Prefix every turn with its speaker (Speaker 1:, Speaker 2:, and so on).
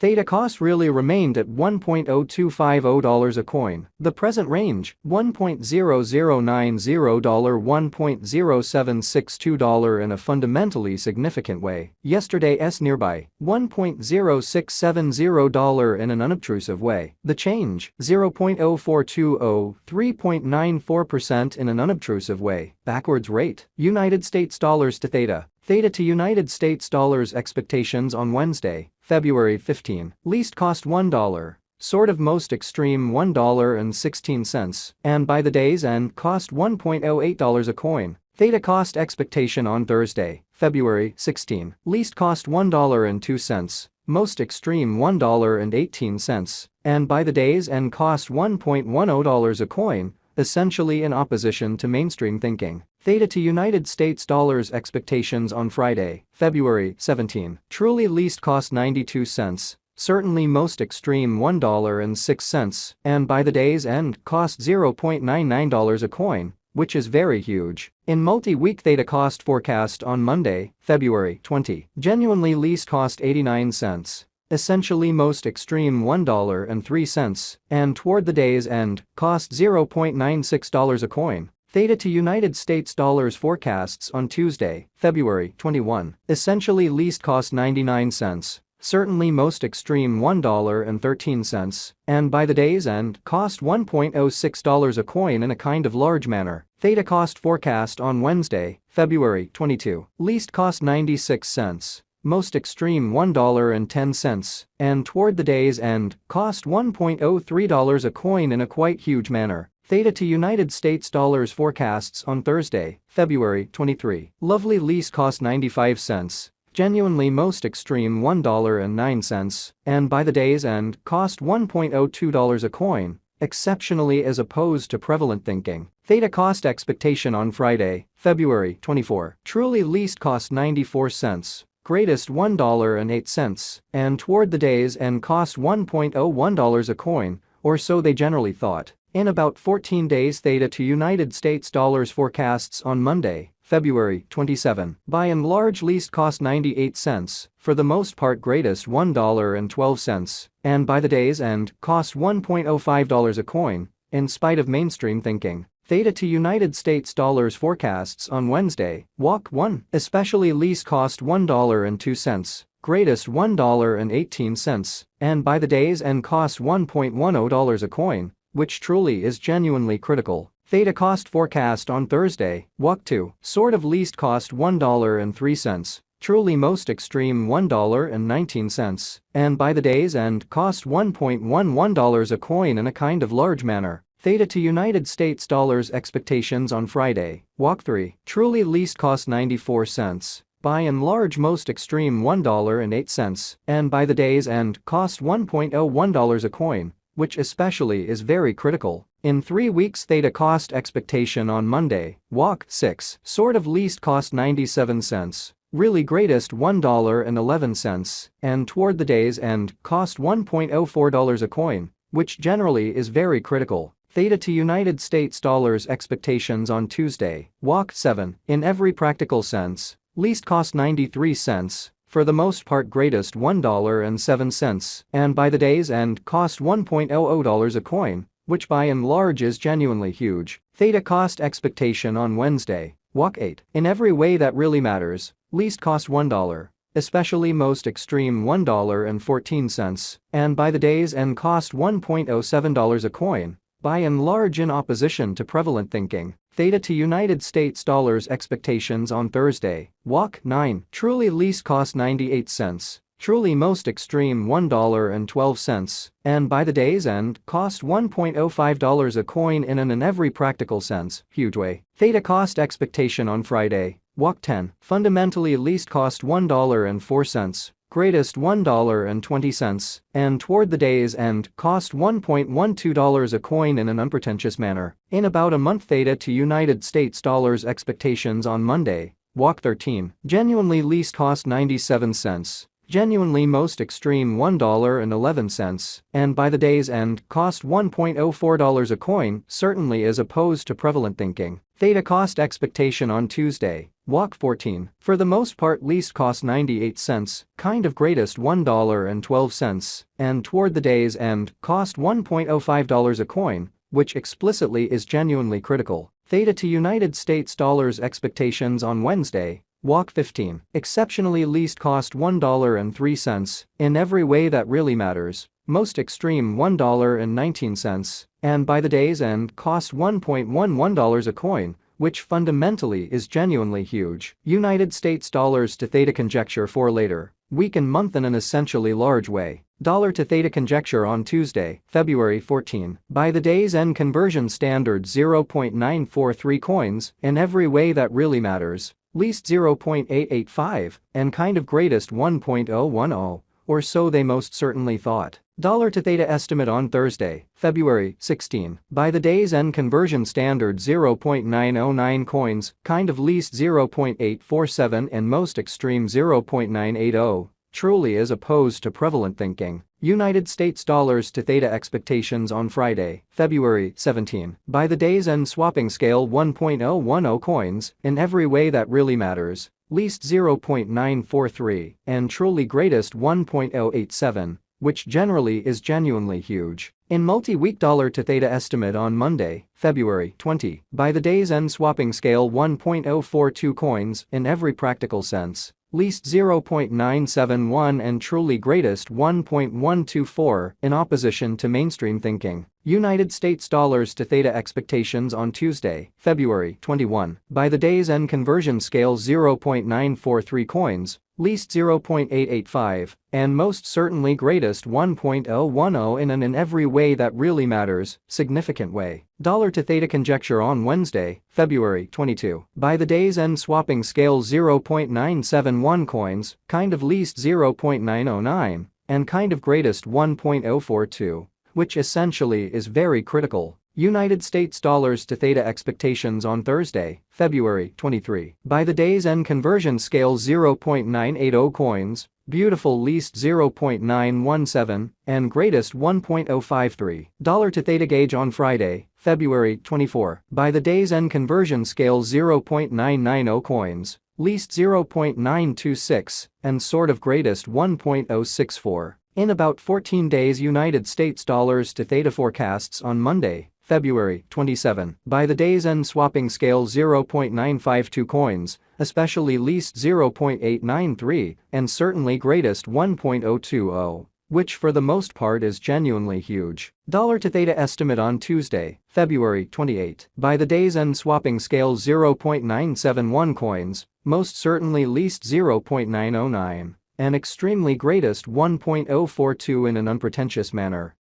Speaker 1: Theta cost really remained at $1.0250 a coin. The present range, $1.0090 in a fundamentally significant way. Yesterday's nearby, $1.0670 in an unobtrusive way. The change, 0.0420, 3.94% in an unobtrusive way. Backwards rate, United States dollars to Theta. Theta to United States dollars expectations on Wednesday, February 15. Least cost $1. Sort of most extreme $1.16. And by the day's end cost $1.08 a coin. Theta cost expectation on Thursday, February 16. Least cost $1.02. Most extreme $1.18. And by the day's end cost $1.10 a coin, essentially in opposition to mainstream thinking. Theta to United States dollars expectations on Friday, February 17. Truly least cost 92 cents. Certainly most extreme $1.06. And by the day's end cost $0.99 a coin, which is very huge. In multi-week Theta cost forecast on Monday, February 20. Genuinely least cost 89 cents. Essentially most extreme $1.03. And toward the day's end, cost $0.96 a coin. Theta to United States dollars forecasts on Tuesday, February 21. Essentially least cost 99 cents. Certainly most extreme $1.13. And by the day's end, cost $1.06 a coin in a kind of large manner. Theta cost forecast on Wednesday, February 22. Least cost 96 cents. Most extreme $1.10. And toward the day's end, cost $1.03 a coin in a quite huge manner. Theta to United States dollars forecasts on Thursday, February 23. Lovely least cost 95 cents. Genuinely most extreme $1.09. And by the day's end, cost $1.02 a coin. Exceptionally as opposed to prevalent thinking. Theta cost expectation on Friday, February 24. Truly least cost 94 cents. Greatest $1.08. And toward the day's end cost $1.01 a coin, or so they generally thought. In about 14 days Theta to United States dollars forecasts on Monday, February 27. By and large least cost 98 cents, for the most part greatest $1.12. And by the day's end, cost $1.05 a coin, in spite of mainstream thinking. Theta to United States dollars forecasts on Wednesday, Walk 1, especially least cost $1.02. Greatest $1.18. And by the day's end cost $1.10 a coin, which truly is genuinely critical. Theta cost forecast on Thursday, Walk 2, sort of least cost $1.03. Truly most extreme $1.19. And by the day's end cost $1.11 a coin in a kind of large manner. Theta to United States dollars expectations on Friday, Walk 3, truly least cost 94 cents. By and large most extreme $1.08. And by the day's end cost $1.01 a coin, which especially is very critical. In 3 weeks Theta cost expectation on Monday, Walk 6, sort of least cost 97 cents. Really greatest $1.11. And toward the day's end, cost $1.04 a coin, which generally is very critical. Theta to United States dollars expectations on Tuesday, Walk 7, in every practical sense, least cost 93 cents. For the most part greatest $1.07. And by the day's end cost $1.00 a coin, which by and large is genuinely huge. Theta cost expectation on Wednesday, Walk 8, in every way that really matters, least cost $1. Especially most extreme $1.14. And by the day's end cost $1.07 a coin, by and large in opposition to prevalent thinking. Theta to United States dollars expectations on Thursday, Walk 9, truly least cost 98 cents. Truly most extreme $1.12. And by the day's end, cost $1.05 a coin in an every practical sense, huge way. Theta cost expectation on Friday, Walk 10, fundamentally least cost $1.04. Greatest $1.20. And toward the day's end, cost $1.12 a coin in an unpretentious manner. In about a month Theta to United States dollars expectations on Monday, Walk 13, genuinely least cost 97 cents. genuinely most extreme $1.11, and by the day's end, cost $1.04 a coin, certainly as opposed to prevalent thinking. Theta cost expectation on Tuesday, walk 14, for the most part least cost 98 cents, kind of greatest $1.12, and toward the day's end, cost $1.05 a coin, which explicitly is genuinely critical. Theta to United States dollars expectations on Wednesday, walk 15, exceptionally least cost $1.03, in every way that really matters, most extreme $1.19, and by the day's end cost $1.11 a coin, which fundamentally is genuinely huge. United States dollars to Theta conjecture for later week and month in an essentially large way. Dollar to Theta conjecture on Tuesday, February 14, by the day's end conversion standard 0.943 coins, in every way that really matters, least 0.885, and kind of greatest 1.010, or so they most certainly thought. Dollar to Theta estimate on Thursday, February 16, by the day's end conversion standard 0.909 coins, kind of least 0.847 and most extreme 0.980, truly as opposed to prevalent thinking. United States dollars to Theta expectations on Friday, February 17, by the day's end swapping scale 1.010 coins, in every way that really matters, least 0.943 and truly greatest 1.087, which generally is genuinely huge. In multi-week dollar to Theta estimate on Monday, February 20, by the day's end swapping scale 1.042 coins, in every practical sense, least 0.971 and truly greatest 1.124, in opposition to mainstream thinking. United States dollars to Theta expectations on Tuesday, February 21, by the day's end conversion scale 0.943 coins, least 0.885, and most certainly greatest 1.010 in an in every way that really matters, significant way. Dollar to Theta conjecture on Wednesday, February 22, by the day's end swapping scale 0.971 coins, kind of least 0.909, and kind of greatest 1.042, which essentially is very critical. United States dollars to Theta expectations on Thursday, February 23, by the day's end conversion scale 0.980 coins, beautiful least 0.917, and greatest 1.053. Dollar to Theta gauge on Friday, February 24, by the day's end conversion scale 0.990 coins, least 0.926, and sort of greatest 1.064. In about 14 days United States dollars to Theta forecasts on Monday, February 27, by the day's end swapping scale 0.952 coins, especially least 0.893 and certainly greatest 1.020, which for the most part is genuinely huge. Dollar to Theta estimate on Tuesday, February 28, by the day's end swapping scale 0.971 coins, most certainly least 0.909, and extremely greatest 1.042 in an unpretentious manner.